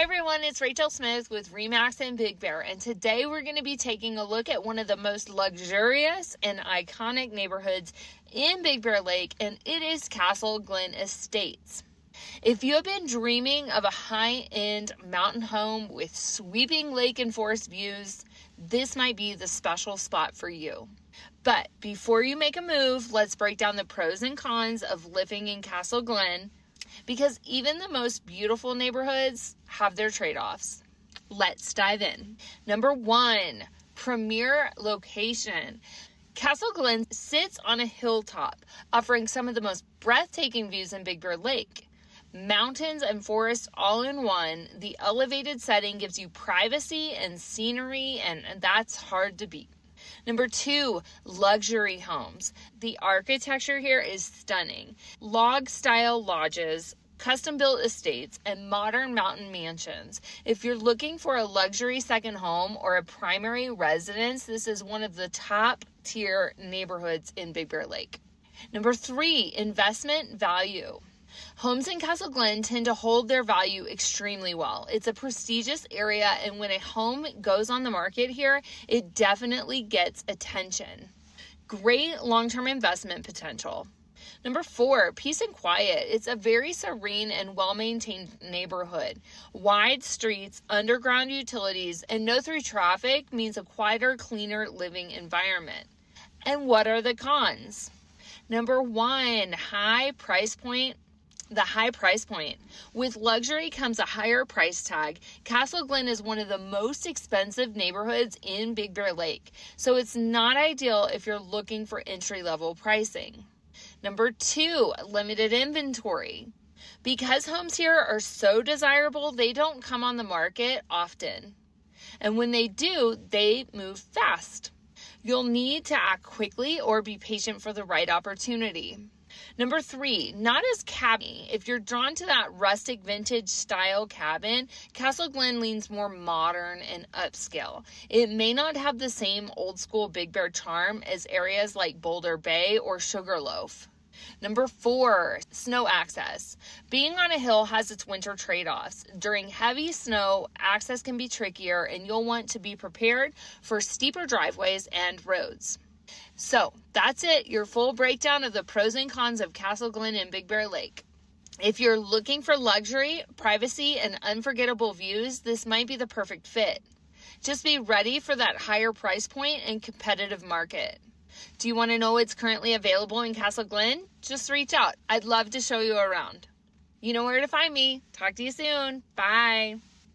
Hi everyone, it's Rachel Smith with RE/MAX and Big Bear, and today we're going to be taking a look at one of the most luxurious and iconic neighborhoods in Big Bear Lake, and it is Castle Glen Estates. If you have been dreaming of a high-end mountain home with sweeping lake and forest views, this might be the special spot for you. But before you make a move, let's break down the pros and cons of living in Castle Glen, because even the most beautiful neighborhoods have their trade-offs. Let's dive in. Number 1, premier location. Castle Glen sits on a hilltop, offering some of the most breathtaking views in Big Bear Lake. Mountains and forests all in one, the elevated setting gives you privacy and scenery, and that's hard to beat. Number 2, luxury homes. The architecture here is stunning. Log-style lodges, custom-built estates, and modern mountain mansions. If you're looking for a luxury second home or a primary residence, this is one of the top-tier neighborhoods in Big Bear Lake. Number 3, investment value. Homes in Castle Glen tend to hold their value extremely well. It's a prestigious area, and when a home goes on the market here, it definitely gets attention. Great long-term investment potential. Number 4, peace and quiet. It's a very serene and well-maintained neighborhood. Wide streets, underground utilities, and no through traffic means a quieter, cleaner living environment. And what are the cons? Number 1, high price point. The high price point. With luxury comes a higher price tag. Castle Glen is one of the most expensive neighborhoods in Big Bear Lake, so it's not ideal if you're looking for entry-level pricing. Number 2, limited inventory. Because homes here are so desirable, they don't come on the market often. And when they do, they move fast. You'll need to act quickly or be patient for the right opportunity. Number 3, not as cabin. If you're drawn to that rustic vintage style cabin, Castle Glen leans more modern and upscale. It may not have the same old school Big Bear charm as areas like Boulder Bay or Sugarloaf. Number 4, snow access. Being on a hill has its winter trade-offs. During heavy snow, access can be trickier, and you'll want to be prepared for steeper driveways and roads. So that's it, your full breakdown of the pros and cons of Castle Glen and Big Bear Lake. If you're looking for luxury, privacy, and unforgettable views, this might be the perfect fit. Just be ready for that higher price point and competitive market. Do you want to know what's currently available in Castle Glen? Just reach out. I'd love to show you around. You know where to find me. Talk to you soon. Bye.